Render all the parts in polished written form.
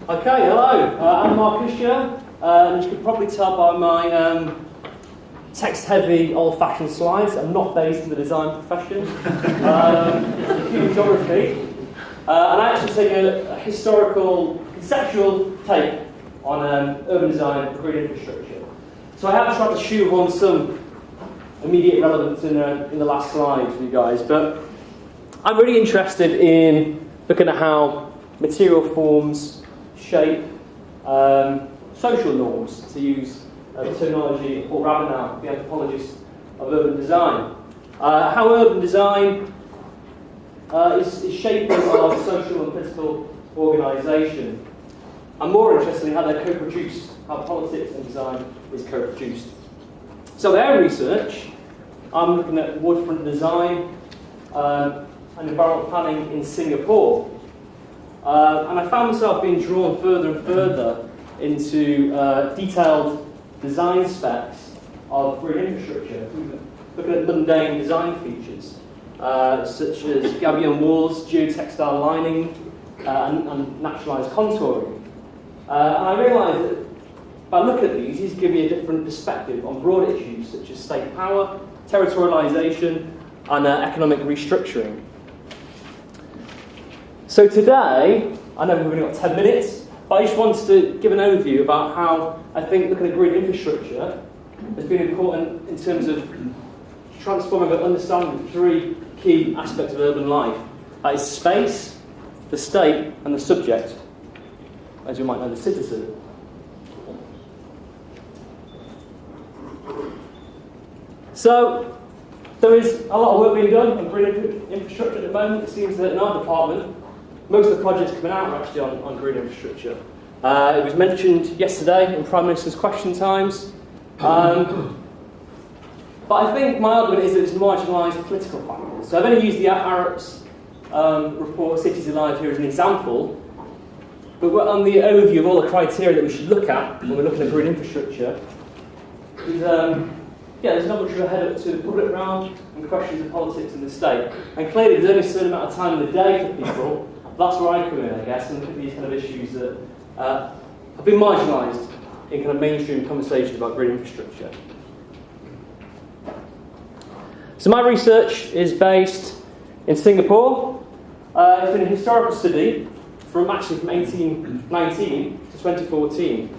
Okay, hello. I'm Mark Usher, and you can probably tell by my text-heavy, old-fashioned slides, I'm not based in the design profession. Human geography, and I actually take a historical, conceptual take on urban design and green infrastructure. So I have tried to shoehorn some immediate relevance in the last slide for you guys, but I'm really interested in looking at how material forms shape social norms, to use the terminology of Paul Rabinow, the anthropologist of urban design. How urban design is shaping our social and political organisation. I'm more interested in how they're co-produced, how politics and design is co-produced. So their research, I'm looking at waterfront design and environmental planning in Singapore. And I found myself being drawn further and further into detailed design specs of green infrastructure, looking at mundane design features, such as gabion walls, geotextile lining, and naturalised contouring. And I realised that by looking at these give me a different perspective on broader issues such as state power, territorialisation, and economic restructuring. So today, I know we've only got 10 minutes, but I just wanted to give an overview about how I think looking at green infrastructure has been important in terms of transforming and understanding three key aspects of urban life. That is space, the state, and the subject, as you might know, the citizen. So, there is a lot of work being done on green infrastructure at the moment. It seems that in our department, most of the projects coming out are actually on green infrastructure. It was mentioned yesterday in Prime Minister's question times. But I think my argument is that it's marginalised political factors. So I've only used the Arab's report, Cities Alive, here as an example. But on the overview of all the criteria that we should look at when we're looking at green infrastructure, there's not much of a head up to the public realm and questions of politics and the state. And clearly there's only a certain amount of time in the day for people. That's where I come in, I guess, and look at these kind of issues that have been marginalised in kind of mainstream conversations about green infrastructure. So my research is based in Singapore. It's been a historical study from 1819 to 2014.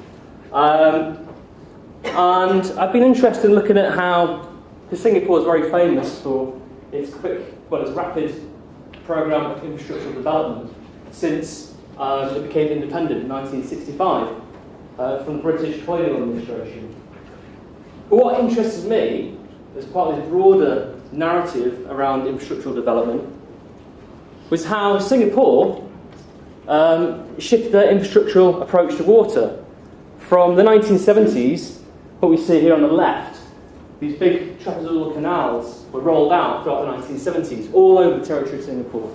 And I've been interested in looking at how, because Singapore is very famous for its its rapid programme of infrastructural development since it became independent in 1965 from the British colonial administration. But what interested me, as part of this broader narrative around infrastructural development, was how Singapore shifted their infrastructural approach to water. From the 1970s, what we see here on the left, these big trapezoidal canals were rolled out throughout the 1970s, all over the territory of Singapore.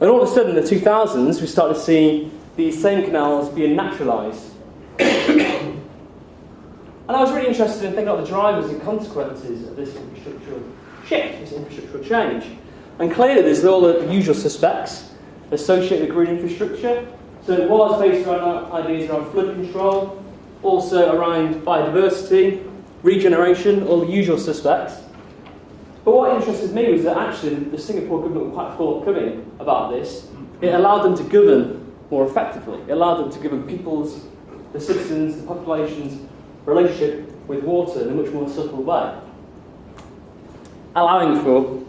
And all of a sudden, in the 2000s, we started to see these same canals being naturalised. And I was really interested in thinking about the drivers and consequences of this infrastructural shift, this infrastructural change. And clearly, there's all the usual suspects associated with green infrastructure. So it was based around ideas around flood control, also around biodiversity, regeneration, all the usual suspects. But what interested me was that actually the Singapore government were quite forthcoming about this. It allowed them to govern more effectively. It allowed them to govern the citizens, the population's relationship with water in a much more subtle way, allowing for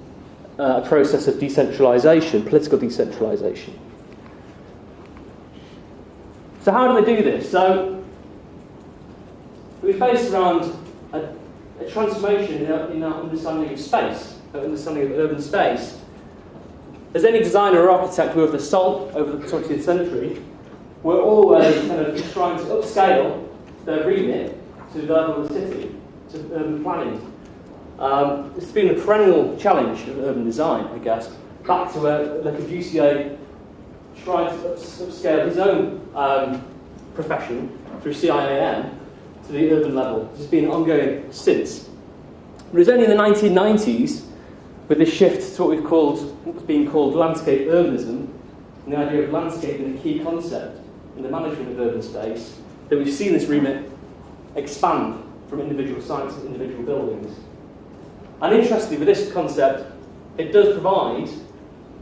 a process of decentralisation, political decentralisation. So how do they do this? So it was based around a transformation in our understanding of space, our understanding of urban space. As any designer or architect worth their salt over the 20th century, we're always kind of trying to upscale their remit to the level of the city, to urban planning. It's been a perennial challenge of urban design, I guess, back to where Le Corbusier tried to upscale his own profession through CIAM to the urban level. This has been ongoing since. But it was only in the 1990s, with this shift to what's being called landscape urbanism, and the idea of landscape being a key concept, in the management of urban space, that we've seen this remit expand from individual sites to individual buildings. And interestingly, with this concept, it does provide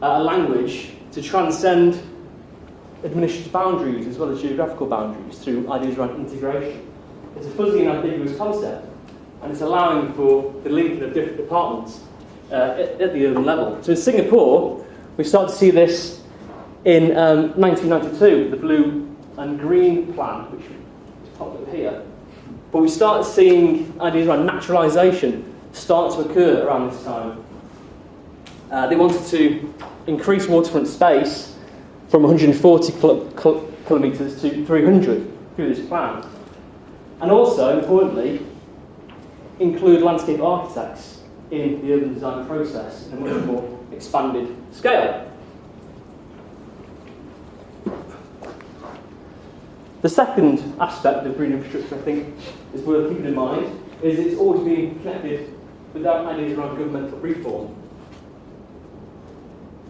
a language to transcend administrative boundaries as well as geographical boundaries through ideas around integration. It's a fuzzy and ambiguous concept, and it's allowing for the linking of different departments at the urban level. So in Singapore, we start to see this in 1992, the blue and green plan, which is popped up here. But we started seeing ideas around naturalisation start to occur around this time. They wanted to increase waterfront space from 140 kilometres to 300 through this plan. And also, importantly, include landscape architects in the urban design process in a much more expanded scale. The second aspect of green infrastructure, I think, is worth keeping in mind, is it's always been connected with ideas around governmental reform.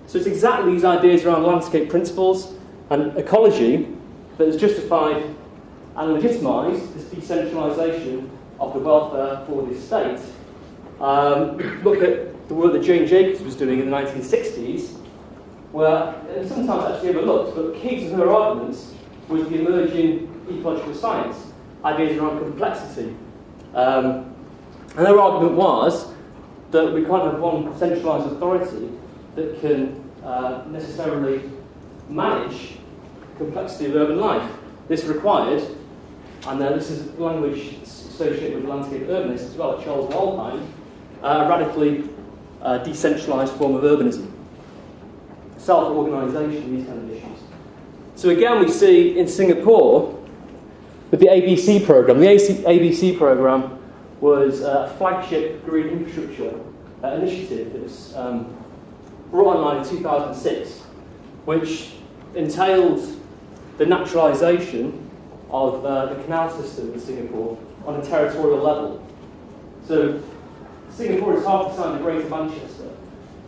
So it's exactly these ideas around landscape principles and ecology that has justified and legitimised this decentralisation of the welfare for the state. Look at the work that Jane Jacobs was doing in the 1960s, where it's sometimes actually overlooked, but key to her arguments was the emerging ecological science, ideas around complexity. And her argument was that we can't have one centralised authority that can necessarily manage the complexity of urban life. This required, and this is language associated with landscape urbanists as well, at Charles Waldheim, a radically decentralised form of urbanism. Self-organisation, these kind of issues. So again, we see in Singapore, with the ABC programme, the ABC programme was a flagship green infrastructure initiative that was brought online in 2006, which entailed the naturalisation of the canal system in Singapore on a territorial level. So Singapore is half the size of Greater Manchester,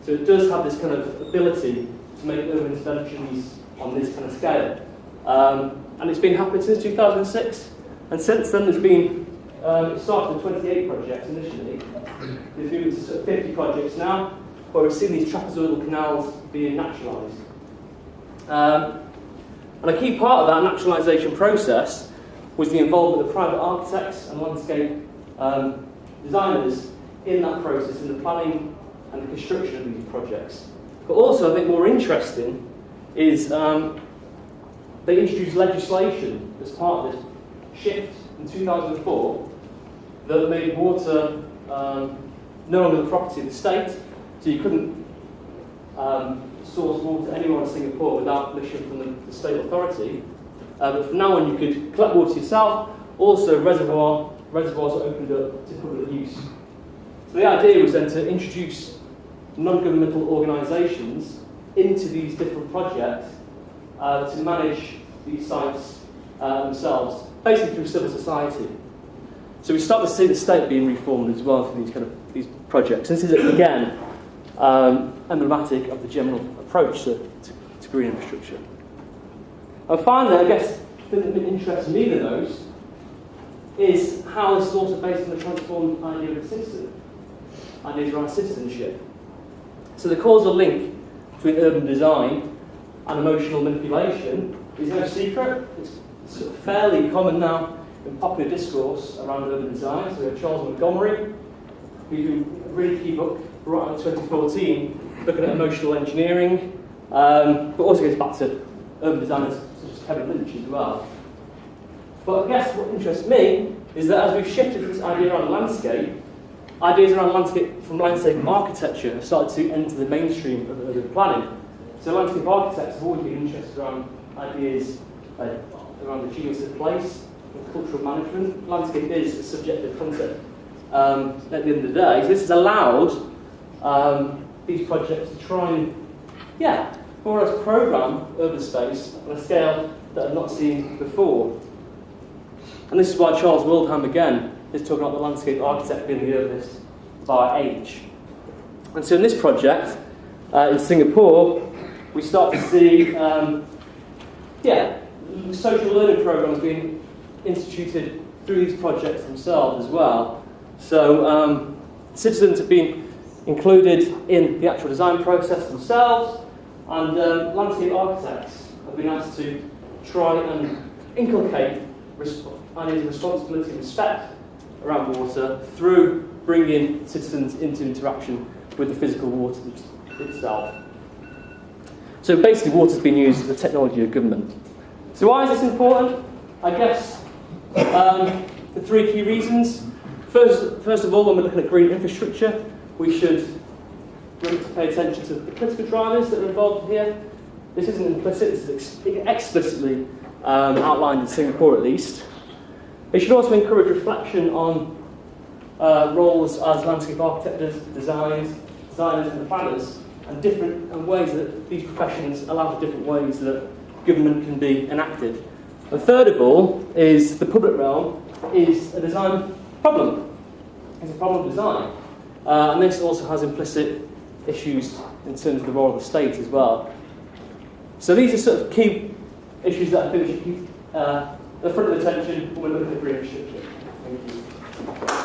so it does have this kind of ability to make urban interventions on this kind of scale. And it's been happening since 2006, and since then there's been, it started with 28 projects initially, there's moved to sort of 50 projects now, where we've seen these trapezoidal canals being naturalised. And a key part of that naturalisation process was the involvement of private architects and landscape designers in that process, in the planning and the construction of these projects. But also, I think more interesting is they introduced legislation as part of this shift in 2004 that made water no longer the property of the state, so you couldn't source water anywhere in Singapore without permission from the state authority. But from now on, you could collect water yourself. Also, reservoirs are opened up to public use. So the idea was then to introduce non-governmental organisations into these different projects to manage these sites themselves, basically through civil society. So we start to see the state being reformed as well through these projects. This is again emblematic of the general approach to green infrastructure. And finally, I guess the thing that interests me the most is how this is also based on the transformed idea of a citizen, ideas around citizenship. So the causal link between urban design and emotional manipulation is no secret. It's sort of fairly common now in popular discourse around urban design. So we have Charles Montgomery, who wrote a really key book right out in 2014, looking at emotional engineering, but also goes back to urban designers such as Kevin Lynch as well. But I guess what interests me is that as we've shifted this idea around landscape, ideas around landscape from landscape architecture have started to enter the mainstream of urban planning. So landscape architects have always been interested around ideas around the genius of place and cultural management. Landscape is a subjective concept at the end of the day. So this has allowed these projects to try and, more or less program urban space on a scale that I've not seen before. And this is why Charles Waldheim again is talking about the landscape architect being the urbanist by age. And so in this project, in Singapore, we start to see, social learning programs being instituted through these projects themselves as well. So citizens have been included in the actual design process themselves, and landscape architects have been asked to try and inculcate ideas of responsibility and respect around water through bringing citizens into interaction with the physical water itself. So basically water's been used as a technology of government. So why is this important? I guess for three key reasons. First of all, when we're looking at green infrastructure, we should remember to pay attention to the political drivers that are involved here. This isn't implicit, this is explicitly outlined in Singapore at least. It should also encourage reflection on roles as landscape architects, designers and planners, and ways that these professions allow for different ways that government can be enacted. And third of all is the public realm is a design problem. It's a problem of design. And this also has implicit issues in terms of the role of the state as well. So these are sort of key issues that I think we should keep at the front of attention when we're looking at green infrastructure. Thank you.